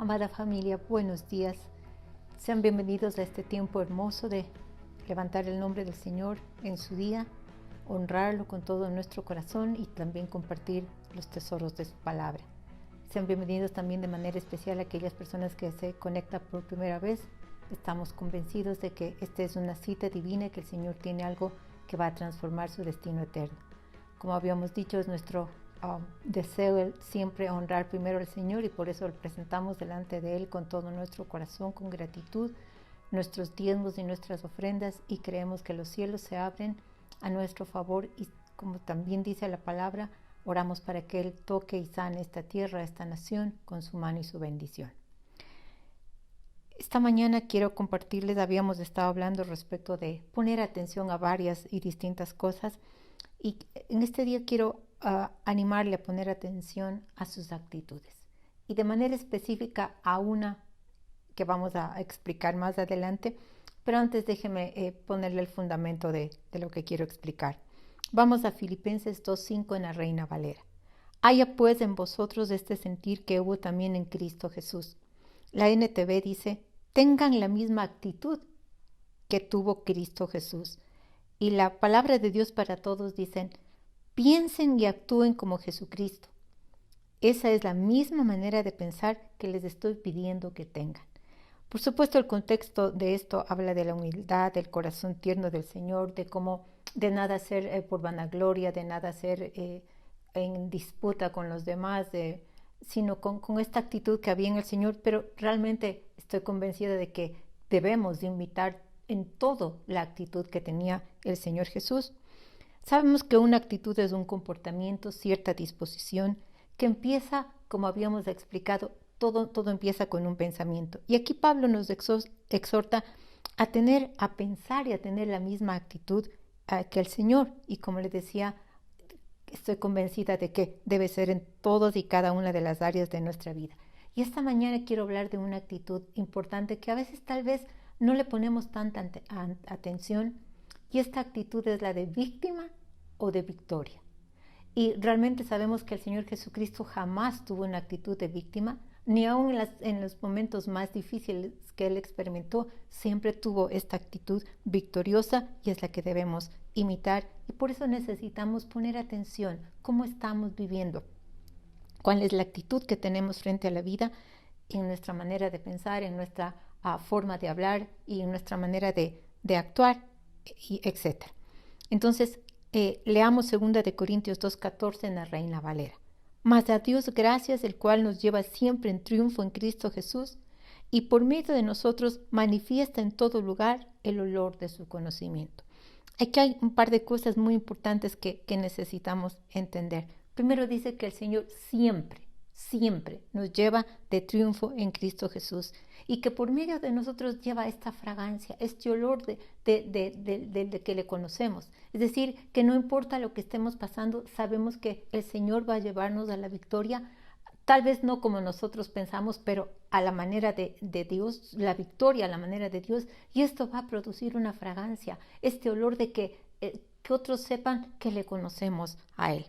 Amada familia, buenos días. Sean bienvenidos a este tiempo hermoso de levantar el nombre del Señor en su día, honrarlo con todo nuestro corazón y también compartir los tesoros de su palabra. Sean bienvenidos también de manera especial a aquellas personas que se conectan por primera vez. Estamos convencidos de que esta es una cita divina, que el Señor tiene algo que va a transformar su destino eterno. Como habíamos dicho, es nuestro deseo siempre honrar primero al Señor, y por eso lo presentamos delante de Él con todo nuestro corazón, con gratitud, nuestros diezmos y nuestras ofrendas, y creemos que los cielos se abren a nuestro favor, y como también dice la palabra, oramos para que Él toque y sane esta tierra, esta nación, con su mano y su bendición. Esta mañana quiero compartirles, habíamos estado hablando respecto de poner atención a varias y distintas cosas, y en este día quiero animarle a poner atención a sus actitudes, y de manera específica a una que vamos a explicar más adelante, pero antes déjeme ponerle el fundamento de lo que quiero explicar. Vamos a Filipenses 2:5 en la Reina Valera. Haya pues en vosotros este sentir que hubo también en Cristo Jesús. La NTV dice, tengan la misma actitud que tuvo Cristo Jesús. Y la palabra de Dios para todos dicen, piensen y actúen como Jesucristo. Esa es la misma manera de pensar que les estoy pidiendo que tengan. Por supuesto, el contexto de esto habla de la humildad, del corazón tierno del Señor, de cómo de nada hacer por vanagloria, de nada hacer en disputa con los demás, sino con esta actitud que había en el Señor. Pero realmente estoy convencida de que debemos de imitar en todo la actitud que tenía el Señor Jesús. Sabemos que una actitud es un comportamiento, cierta disposición, que empieza, como habíamos explicado, todo empieza con un pensamiento. Y aquí Pablo nos exhorta a pensar y a tener la misma actitud que el Señor. Y como les decía, estoy convencida de que debe ser en todas y cada una de las áreas de nuestra vida. Y esta mañana quiero hablar de una actitud importante que a veces tal vez no le ponemos tanta atención, y esta actitud es la de víctima o de victoria. Y realmente sabemos que el Señor Jesucristo jamás tuvo una actitud de víctima, ni aun en los momentos más difíciles que Él experimentó, siempre tuvo esta actitud victoriosa, y es la que debemos imitar. Y por eso necesitamos poner atención cómo estamos viviendo, cuál es la actitud que tenemos frente a la vida, en nuestra manera de pensar, en nuestra forma de hablar y en nuestra manera de actuar, etc. Entonces, leamos 2 Corintios 2:14 en la Reina Valera. Mas a Dios gracias, el cual nos lleva siempre en triunfo en Cristo Jesús, y por medio de nosotros manifiesta en todo lugar el olor de su conocimiento. Aquí hay un par de cosas muy importantes que necesitamos entender. Primero dice que el Señor siempre nos lleva de triunfo en Cristo Jesús, y que por medio de nosotros lleva esta fragancia, este olor de que le conocemos. Es decir, que no importa lo que estemos pasando, sabemos que el Señor va a llevarnos a la victoria, tal vez no como nosotros pensamos, pero a la manera de Dios, la victoria a la manera de Dios, y esto va a producir una fragancia, este olor de que otros sepan que le conocemos a Él.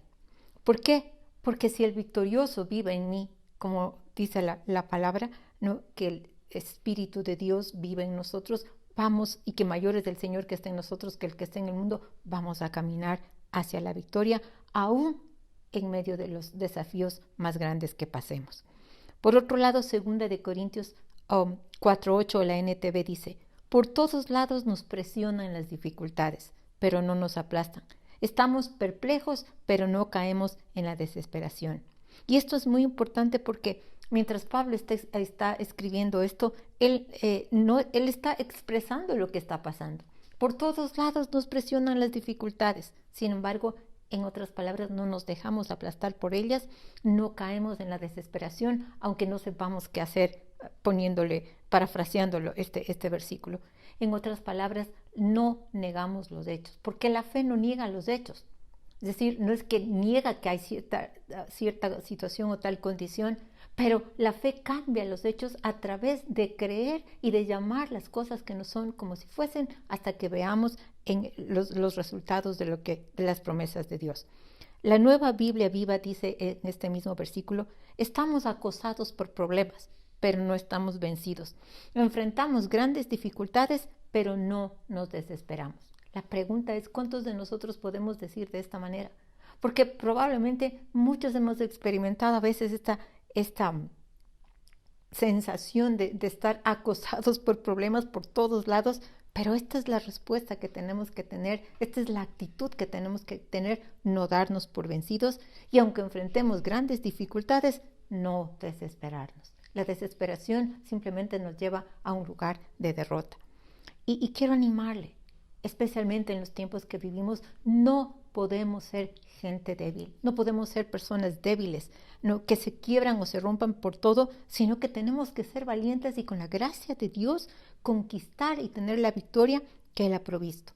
¿Por qué? Porque si el victorioso vive en mí, como dice la palabra, ¿no?, que el Espíritu de Dios vive en nosotros, vamos, y que mayor es el Señor que está en nosotros que el que está en el mundo, vamos a caminar hacia la victoria, aún en medio de los desafíos más grandes que pasemos. Por otro lado, 2 Corintios 4:8, la NTV dice, por todos lados nos presionan las dificultades, pero no nos aplastan. Estamos perplejos, pero no caemos en la desesperación. Y esto es muy importante porque mientras Pablo está escribiendo esto, él está expresando lo que está pasando. Por todos lados nos presionan las dificultades. Sin embargo, en otras palabras, no nos dejamos aplastar por ellas, no caemos en la desesperación, aunque no sepamos qué hacer, parafraseándolo este versículo. En otras palabras, no negamos los hechos, porque la fe no niega los hechos. Es decir, no es que niega que hay cierta situación o tal condición, pero la fe cambia los hechos a través de creer y de llamar las cosas que no son como si fuesen, hasta que veamos en los resultados de las promesas de Dios. La Nueva Biblia Viva dice en este mismo versículo, estamos acosados por problemas, pero no estamos vencidos. Enfrentamos grandes dificultades, pero no nos desesperamos. La pregunta es, ¿cuántos de nosotros podemos decir de esta manera? Porque probablemente muchos hemos experimentado a veces esta sensación de estar acosados por problemas por todos lados, pero esta es la respuesta que tenemos que tener, esta es la actitud que tenemos que tener, no darnos por vencidos y aunque enfrentemos grandes dificultades, no desesperarnos. La desesperación simplemente nos lleva a un lugar de derrota. Y quiero animarle, especialmente en los tiempos que vivimos, no podemos ser gente débil, no podemos ser personas débiles, no, que se quiebran o se rompan por todo, sino que tenemos que ser valientes y con la gracia de Dios conquistar y tener la victoria que Él ha provisto.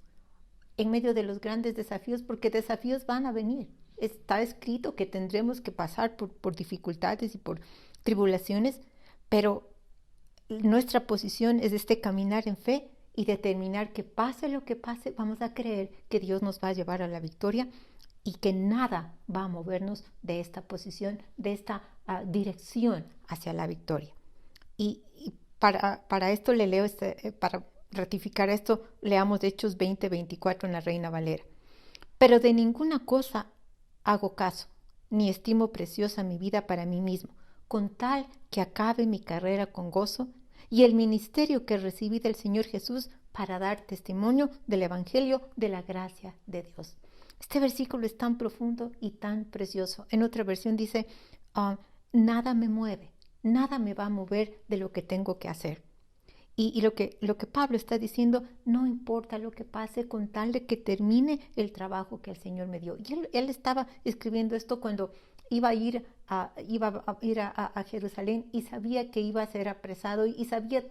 En medio de los grandes desafíos, porque desafíos van a venir. Está escrito que tendremos que pasar por dificultades y por tribulaciones, pero nuestra posición es caminar en fe y determinar que pase lo que pase, vamos a creer que Dios nos va a llevar a la victoria y que nada va a movernos de esta posición, de esta dirección hacia la victoria. Y para esto le leo, para ratificar esto, leamos Hechos 20:24 en la Reina Valera. Pero de ninguna cosa hago caso, ni estimo preciosa mi vida para mí mismo, con tal que acabe mi carrera con gozo y el ministerio que recibí del Señor Jesús para dar testimonio del Evangelio de la gracia de Dios. Este versículo es tan profundo y tan precioso. En otra versión dice, nada me mueve, nada me va a mover de lo que tengo que hacer. Y lo que Pablo está diciendo, no importa lo que pase con tal de que termine el trabajo que el Señor me dio. Y él estaba escribiendo esto cuando iba a ir a Jerusalén y sabía que iba a ser apresado y sabía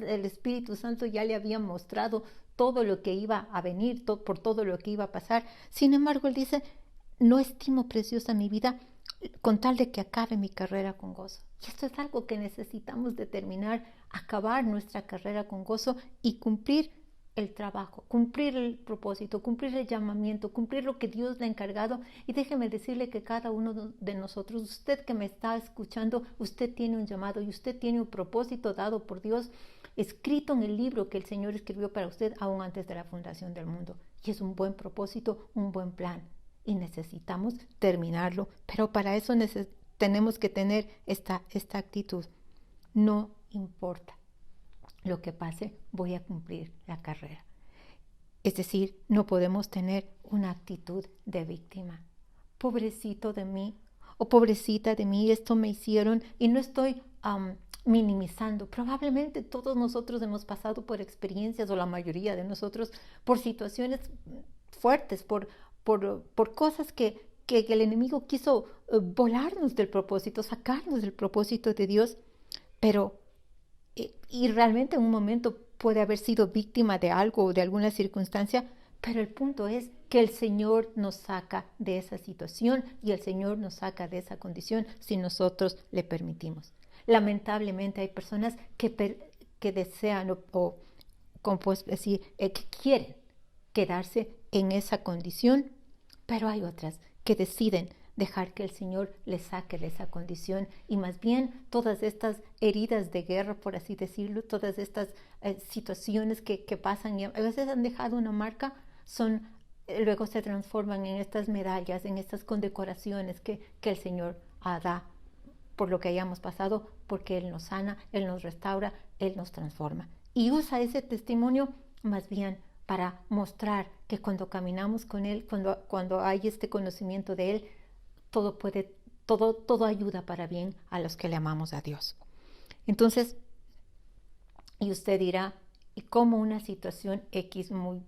el Espíritu Santo ya le había mostrado todo lo que iba a venir, por todo lo que iba a pasar. Sin embargo, él dice, no estimo preciosa mi vida con tal de que acabe mi carrera con gozo. Y esto es algo que necesitamos determinar, acabar nuestra carrera con gozo y cumplir el trabajo, cumplir el propósito, cumplir el llamamiento, cumplir lo que Dios le ha encargado. Y déjeme decirle que cada uno de nosotros, usted que me está escuchando, usted tiene un llamado y usted tiene un propósito dado por Dios, escrito en el libro que el Señor escribió para usted aún antes de la fundación del mundo. Y es un buen propósito, un buen plan. Y necesitamos terminarlo, pero para eso tenemos que tener esta actitud. No importa lo que pase, voy a cumplir la carrera. Es decir, no podemos tener una actitud de víctima. Pobrecito de mí o pobrecita de mí, esto me hicieron, y no estoy minimizando. Probablemente todos nosotros hemos pasado por experiencias, o la mayoría de nosotros, por situaciones fuertes, por cosas que el enemigo quiso volarnos del propósito, sacarnos del propósito de Dios, pero y realmente en un momento puede haber sido víctima de algo o de alguna circunstancia, pero el punto es que el Señor nos saca de esa situación y el Señor nos saca de esa condición si nosotros le permitimos. Lamentablemente hay personas que desean que quieren quedarse en esa condición, pero hay otras que deciden dejar que el Señor les saque de esa condición y más bien todas estas heridas de guerra, por así decirlo, todas estas situaciones que pasan y a veces han dejado una marca, luego se transforman en estas medallas, en estas condecoraciones que el Señor da por lo que hayamos pasado, porque Él nos sana, Él nos restaura, Él nos transforma. Y usa ese testimonio más bien para mostrar que cuando caminamos con Él, cuando hay este conocimiento de Él, todo ayuda para bien a los que le amamos a Dios. Entonces, y usted dirá, ¿y cómo una situación X muy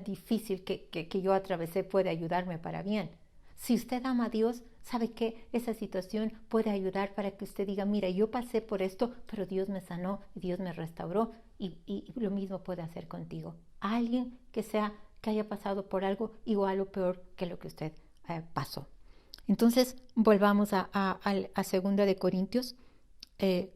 difícil que yo atravesé puede ayudarme para bien? Si usted ama a Dios, sabe que esa situación puede ayudar para que usted diga, mira, yo pasé por esto, pero Dios me sanó, Dios me restauró, y lo mismo puede hacer contigo. A alguien que haya pasado por algo igual o peor que lo que usted pasó. Entonces, volvamos a 2 de Corintios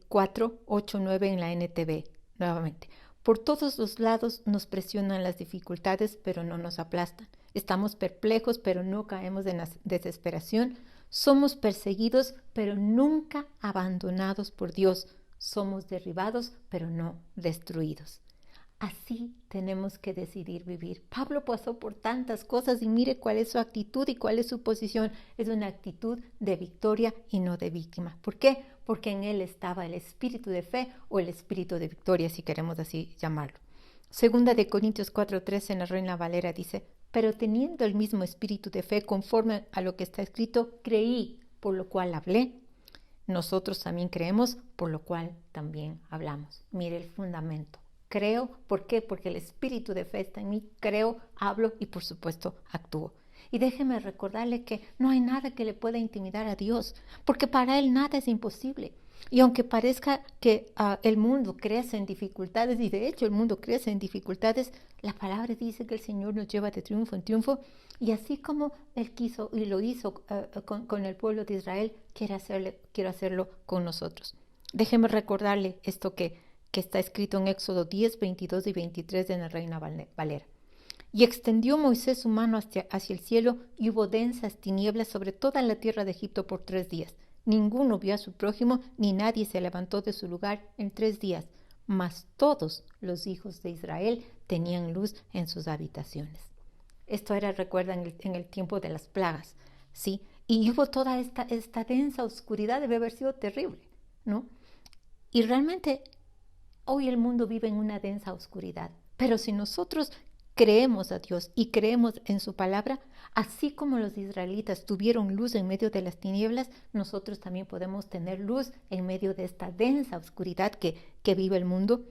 4, 8, 9 en la NTV, nuevamente. Por todos los lados nos presionan las dificultades, pero no nos aplastan. Estamos perplejos, pero no caemos en la desesperación. Somos perseguidos, pero nunca abandonados por Dios. Somos derribados, pero no destruidos. Así tenemos que decidir vivir. Pablo pasó por tantas cosas y mire cuál es su actitud y cuál es su posición. Es una actitud de victoria y no de víctima. ¿Por qué? Porque en él estaba el espíritu de fe o el espíritu de victoria, si queremos así llamarlo. Segunda de Corintios 4:13 en la Reina Valera dice: pero teniendo el mismo espíritu de fe conforme a lo que está escrito, creí, por lo cual hablé. Nosotros también creemos, por lo cual también hablamos. Mire el fundamento. Creo, ¿por qué? Porque el espíritu de fe está en mí. Creo, hablo y por supuesto actúo. Y déjeme recordarle que no hay nada que le pueda intimidar a Dios, porque para Él nada es imposible. Y aunque parezca que el mundo crece en dificultades, y de hecho el mundo crece en dificultades, la palabra dice que el Señor nos lleva de triunfo en triunfo, y así como Él quiso y lo hizo con el pueblo de Israel, quiere hacerlo con nosotros. Déjeme recordarle esto que está escrito en Éxodo 10, 22 y 23 de la Reina Valera. Y extendió Moisés su mano hacia el cielo, y hubo densas tinieblas sobre toda la tierra de Egipto por 3 días. Ninguno vio a su prójimo, ni nadie se levantó de su lugar en 3 días. Mas todos los hijos de Israel tenían luz en sus habitaciones. Esto era, recuerdan, en el tiempo de las plagas, ¿sí? Y hubo toda esta densa oscuridad, debe haber sido terrible, ¿no? Y realmente hoy el mundo vive en una densa oscuridad, pero si nosotros creemos a Dios y creemos en su palabra, así como los israelitas tuvieron luz en medio de las tinieblas, nosotros también podemos tener luz en medio de esta densa oscuridad que vive el mundo.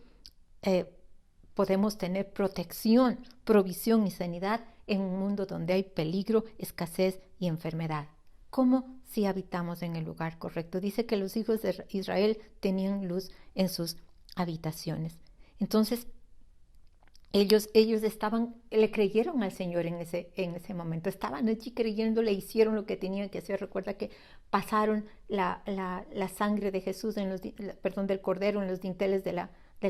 Podemos tener protección, provisión y sanidad en un mundo donde hay peligro, escasez y enfermedad. ¿Cómo? Si habitamos en el lugar correcto. Dice que los hijos de Israel tenían luz en sus habitaciones. Entonces, ellos le creyeron al Señor en ese momento. Estaban allí creyéndole, hicieron lo que tenían que hacer. Recuerda que pasaron la sangre de Jesús, del Cordero en los dinteles de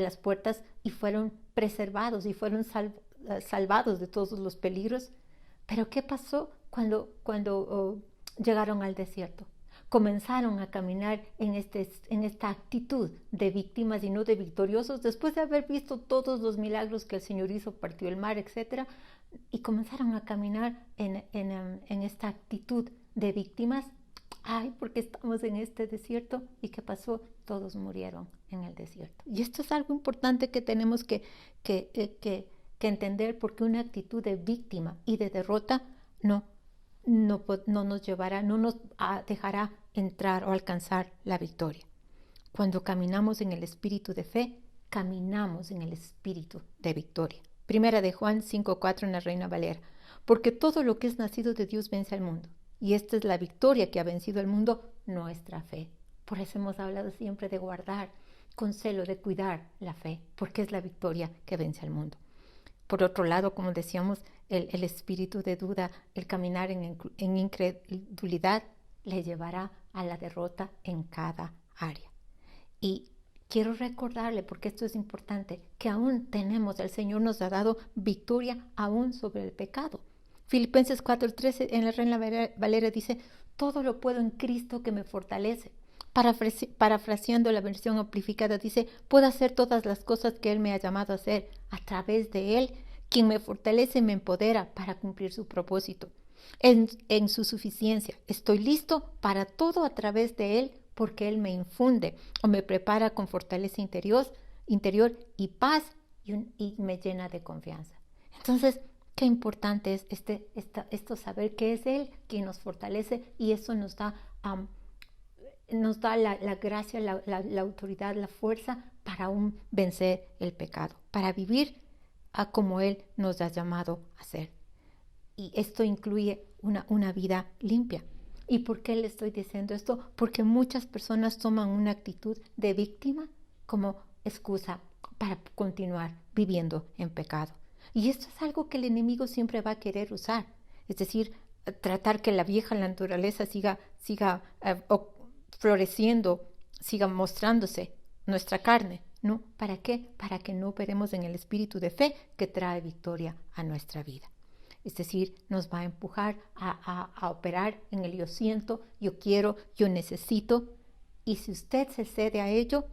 las puertas, y fueron preservados y fueron salvados de todos los peligros. Pero ¿qué pasó cuando llegaron al desierto? Comenzaron a caminar en esta actitud de víctimas y no de victoriosos, después de haber visto todos los milagros que el Señor hizo, partió el mar, etc. Y comenzaron a caminar en esta actitud de víctimas. Ay, porque estamos en este desierto. ¿Y qué pasó? Todos murieron en el desierto. Y esto es algo importante que tenemos que entender, porque una actitud de víctima y de derrota no nos llevará, no nos dejará entrar o alcanzar la victoria. Cuando caminamos en el espíritu de fe, caminamos en el espíritu de victoria. Primera de Juan 5:4 en la Reina Valera. Porque todo lo que es nacido de Dios vence al mundo. Y esta es la victoria que ha vencido al mundo, nuestra fe. Por eso hemos hablado siempre de guardar con celo, de cuidar la fe, porque es la victoria que vence al mundo. Por otro lado, como decíamos, el espíritu de duda, el caminar en incredulidad, le llevará a la derrota en cada área. Y quiero recordarle, porque esto es importante, que aún el Señor nos ha dado victoria aún sobre el pecado. Filipenses 4:13 en la Reina Valera dice: todo lo puedo en Cristo que me fortalece. Parafraseando la versión amplificada dice: puedo hacer todas las cosas que Él me ha llamado a hacer. A través de Él, quien me fortalece me empodera para cumplir su propósito. En su suficiencia estoy listo para todo a través de Él, porque Él me infunde o me prepara con fortaleza interior y paz, y me llena de confianza. Entonces, qué importante es esto, saber que es Él quien nos fortalece, y eso nos da la gracia, la autoridad, la fuerza para aún vencer el pecado, para vivir como Él nos ha llamado a ser. Y esto incluye una vida limpia. ¿Y por qué le estoy diciendo esto? Porque muchas personas toman una actitud de víctima como excusa para continuar viviendo en pecado. Y esto es algo que el enemigo siempre va a querer usar. Es decir, tratar que la vieja naturaleza siga floreciendo, siga mostrándose nuestra carne, ¿no? ¿Para qué? Para que no operemos en el espíritu de fe que trae victoria a nuestra vida. Es decir, nos va a empujar a operar en el yo siento, yo quiero, yo necesito. Y si usted se cede a ello,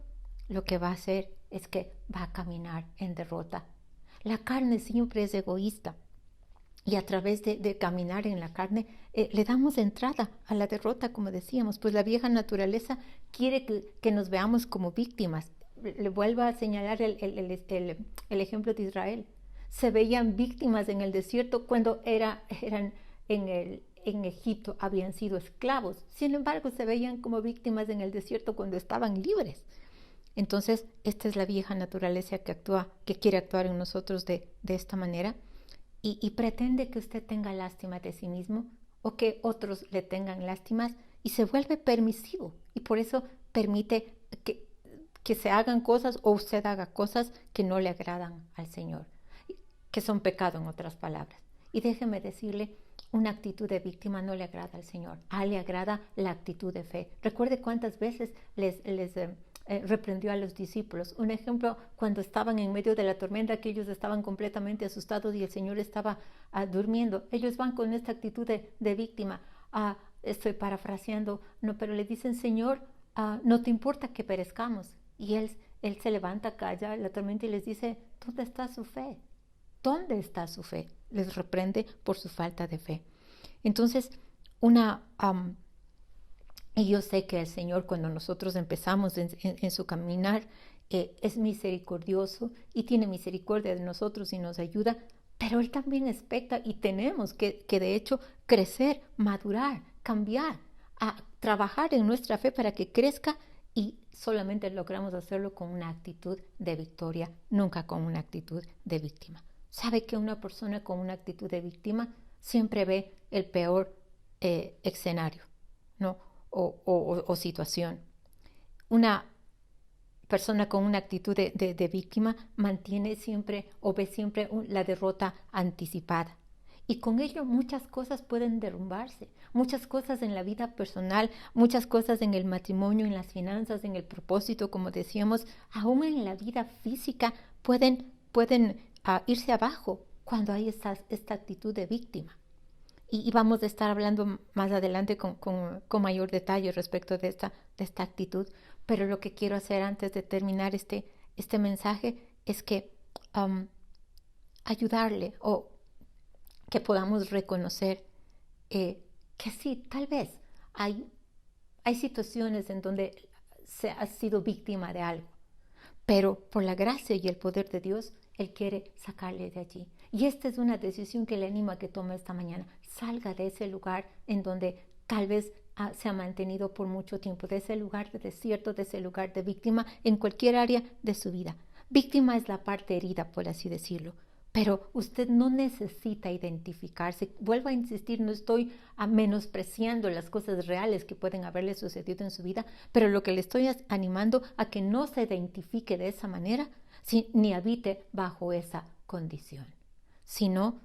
lo que va a hacer es que va a caminar en derrota. La carne siempre es egoísta y a través de caminar en la carne le damos entrada a la derrota, como decíamos, pues la vieja naturaleza quiere que nos veamos como víctimas. Le vuelvo a señalar el ejemplo de Israel. Se veían víctimas en el desierto cuando eran en Egipto, habían sido esclavos. Sin embargo, se veían como víctimas en el desierto cuando estaban libres. Entonces, esta es la vieja naturaleza que quiere actuar en nosotros de esta manera y pretende que usted tenga lástima de sí mismo o que otros le tengan lástimas y se vuelve permisivo y por eso permite que se hagan cosas o usted haga cosas que no le agradan al Señor, que son pecado en otras palabras. Y déjeme decirle, una actitud de víctima no le agrada al Señor. A él le agrada la actitud de fe. Recuerde cuántas veces les reprendió a los discípulos. Un ejemplo, cuando estaban en medio de la tormenta, que ellos estaban completamente asustados y el Señor estaba durmiendo. Ellos van con esta actitud de víctima. Estoy parafraseando, no, pero le dicen, Señor, no te importa que perezcamos. Y él se levanta, calla la tormenta y les dice, ¿dónde está su fe? ¿Dónde está su fe? Les reprende por su falta de fe. Entonces, y yo sé que el Señor, cuando nosotros empezamos en su caminar, es misericordioso y tiene misericordia de nosotros y nos ayuda, pero Él también expecta y tenemos que de hecho crecer, madurar, cambiar, a trabajar en nuestra fe para que crezca y solamente logramos hacerlo con una actitud de victoria, nunca con una actitud de víctima. ¿Sabe que una persona con una actitud de víctima siempre ve el peor escenario, ¿no? O situación? Una persona con una actitud de víctima mantiene siempre o ve siempre la derrota anticipada. Y con ello muchas cosas pueden derrumbarse, muchas cosas en la vida personal, muchas cosas en el matrimonio, en las finanzas, en el propósito, como decíamos, aún en la vida física pueden irse abajo cuando hay esta actitud de víctima. Y vamos a estar hablando más adelante con mayor detalle respecto de esta actitud, pero lo que quiero hacer antes de terminar este mensaje es que ayudarle o que podamos reconocer que sí, tal vez hay situaciones en donde se ha sido víctima de algo, pero por la gracia y el poder de Dios, Él quiere sacarle de allí. Y esta es una decisión que le animo a que tome esta mañana. Salga de ese lugar en donde tal vez se ha mantenido por mucho tiempo, de ese lugar de desierto, de ese lugar de víctima en cualquier área de su vida. Víctima es la parte herida, por así decirlo. Pero usted no necesita identificarse. Vuelvo a insistir, no estoy menospreciando las cosas reales que pueden haberle sucedido en su vida, pero lo que le estoy animando a que no se identifique de esa manera, ni habite bajo esa condición, sino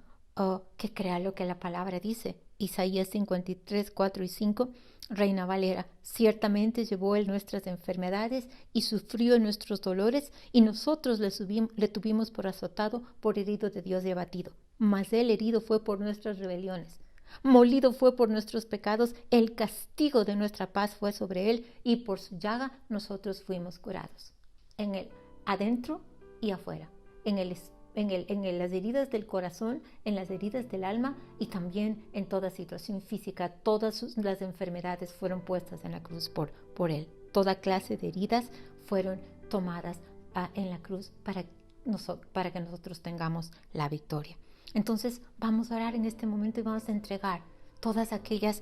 que crea lo que la palabra dice. Isaías 53, 4 y 5, Reina Valera: ciertamente llevó Él nuestras enfermedades y sufrió nuestros dolores, y nosotros le tuvimos por azotado, por herido de Dios y abatido. Mas Él herido fue por nuestras rebeliones, molido fue por nuestros pecados, el castigo de nuestra paz fue sobre Él, y por su llaga nosotros fuimos curados. En Él, adentro y afuera, en las heridas del corazón, en las heridas del alma y también en toda situación física. Todas las enfermedades fueron puestas en la cruz por Él. Toda clase de heridas fueron tomadas en la cruz para que nosotros tengamos la victoria. Entonces vamos a orar en este momento y vamos a entregar todas aquellas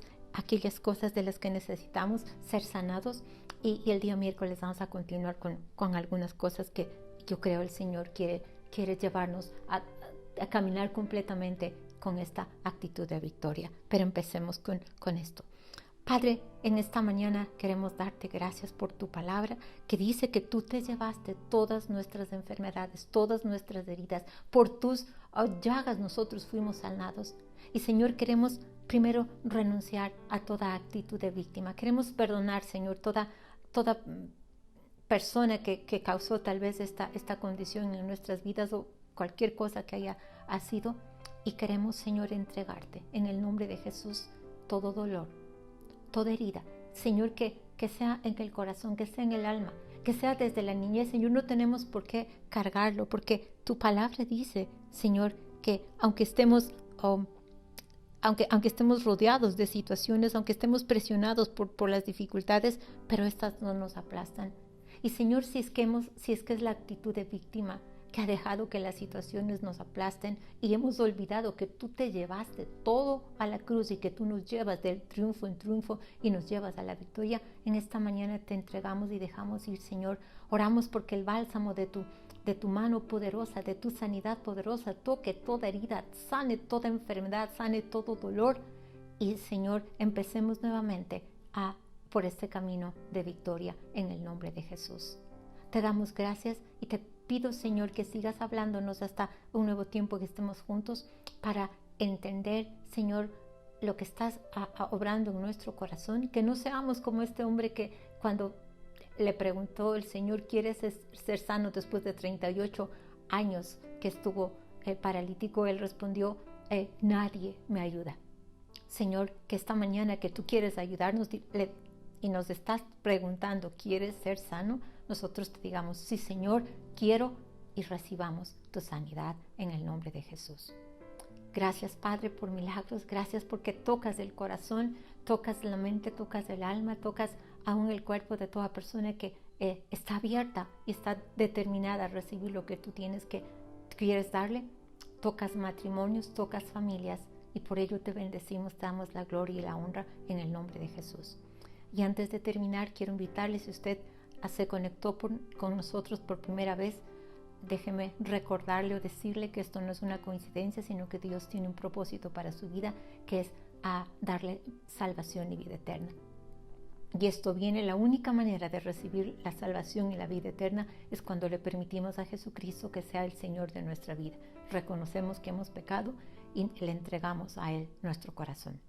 cosas de las que necesitamos ser sanados, y el día miércoles vamos a continuar con algunas cosas que yo creo el Señor quiere llevarnos a caminar completamente con esta actitud de victoria. Pero empecemos con esto. Padre, en esta mañana queremos darte gracias por tu palabra, que dice que tú te llevaste todas nuestras enfermedades, todas nuestras heridas. Por tus llagas nosotros fuimos sanados. Y Señor, queremos primero renunciar a toda actitud de víctima. Queremos perdonar, Señor, toda persona que causó tal vez esta condición en nuestras vidas o cualquier cosa que haya sido. Y queremos, Señor, entregarte en el nombre de Jesús todo dolor, toda herida, Señor, que sea en el corazón, que sea en el alma, que sea desde la niñez, Señor. No tenemos por qué cargarlo, porque tu palabra dice, Señor, que aunque estemos rodeados de situaciones, aunque estemos presionados por las dificultades, pero estas no nos aplastan. Y Señor, si es que es la actitud de víctima que ha dejado que las situaciones nos aplasten y hemos olvidado que tú te llevaste todo a la cruz y que tú nos llevas del triunfo en triunfo y nos llevas a la victoria, en esta mañana te entregamos y dejamos ir, Señor. Oramos porque el bálsamo de tu mano poderosa, de tu sanidad poderosa, toque toda herida, sane toda enfermedad, sane todo dolor. Y Señor, empecemos nuevamente por este camino de victoria en el nombre de Jesús. Te damos gracias y te pido, Señor, que sigas hablándonos hasta un nuevo tiempo que estemos juntos para entender, Señor, lo que estás obrando en nuestro corazón, que no seamos como este hombre que cuando le preguntó el Señor, ¿quieres ser sano después de 38 años que estuvo paralítico? Él respondió, nadie me ayuda. Señor, que esta mañana que tú quieres ayudarnos y nos estás preguntando, ¿quieres ser sano? Nosotros te digamos, sí, Señor, quiero, y recibamos tu sanidad en el nombre de Jesús. Gracias, Padre, por milagros. Gracias porque tocas el corazón, tocas la mente, tocas el alma, tocas aún el cuerpo de toda persona que está abierta y está determinada a recibir lo que tú quieres darle. Tocas matrimonios, tocas familias, y por ello te bendecimos, te damos la gloria y la honra en el nombre de Jesús. Y antes de terminar, quiero invitarle, si usted se conectó con nosotros por primera vez, déjeme recordarle o decirle que esto no es una coincidencia, sino que Dios tiene un propósito para su vida, que es darle salvación y vida eterna. Y esto viene, la única manera de recibir la salvación y la vida eterna es cuando le permitimos a Jesucristo que sea el Señor de nuestra vida. Reconocemos que hemos pecado y le entregamos a Él nuestro corazón.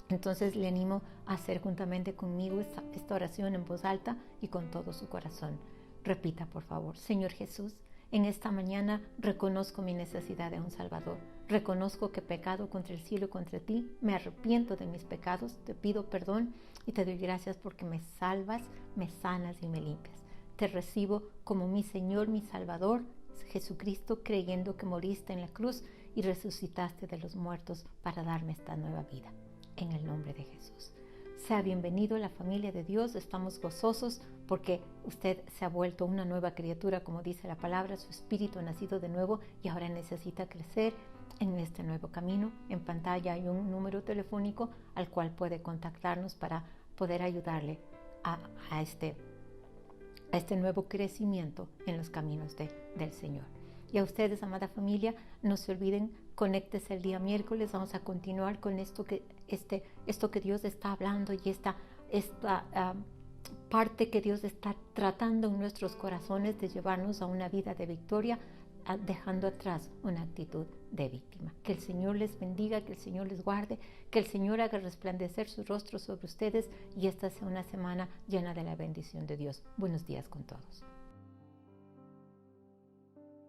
Entonces le animo a hacer juntamente conmigo esta oración en voz alta y con todo su corazón. Repita, por favor. Señor Jesús, en esta mañana reconozco mi necesidad de un Salvador. Reconozco que he pecado contra el cielo y contra ti. Me arrepiento de mis pecados, te pido perdón y te doy gracias porque me salvas, me sanas y me limpias. Te recibo como mi Señor, mi Salvador, Jesucristo, creyendo que moriste en la cruz y resucitaste de los muertos para darme esta nueva vida. En el nombre de Jesús. Sea bienvenido a la familia de Dios. Estamos gozosos porque usted se ha vuelto una nueva criatura, como dice la palabra. Su espíritu ha nacido de nuevo y ahora necesita crecer en este nuevo camino. En pantalla hay un número telefónico al cual puede contactarnos para poder ayudarle a este nuevo crecimiento en los caminos del Señor. Y a ustedes, amada familia, no se olviden, conéctese el día miércoles. Vamos a continuar con esto que Dios está hablando y esta parte que Dios está tratando en nuestros corazones de llevarnos a una vida de victoria, dejando atrás una actitud de víctima. Que el Señor les bendiga, que el Señor les guarde, que el Señor haga resplandecer su rostro sobre ustedes y esta sea una semana llena de la bendición de Dios. Buenos días con todos.